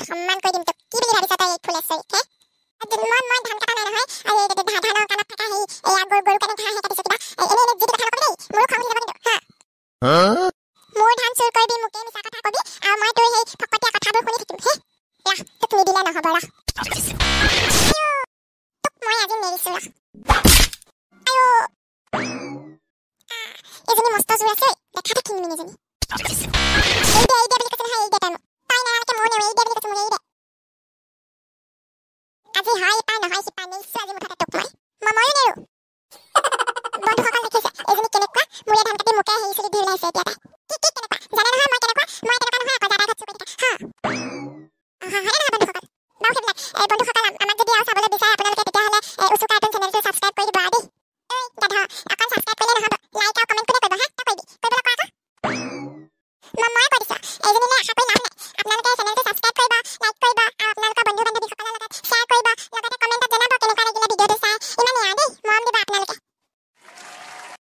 সম্মান কৰি দিম তোক কি বুলি ভাবিছ তই এই ফুলেশ্বৰী হে মই ধান কটা নাই নহয় আৰু এই ধানৰ কাণত থকা হেৰি এয়া গৰু কাৰণে ঘাঁহ কাটিছো কিবা এনে যিটো কথা নকবি দেই মোৰো খং উঠি যাব কিন্তু হা মোৰ ধান চুৰ কৰিবি মোকে মিছা কথা কবি আৰু মই তোৰ সেই ফকতীয়া কথাবোৰ শুনি থাকিম হে ৰাহ তোক নিদিলে নহ'ব ৰাহ তোক মই আজি মেৰিছো ৰাহ আয়ো এজনী মস্ত জোৰ আছে দেখাতে কিনমিন এজনী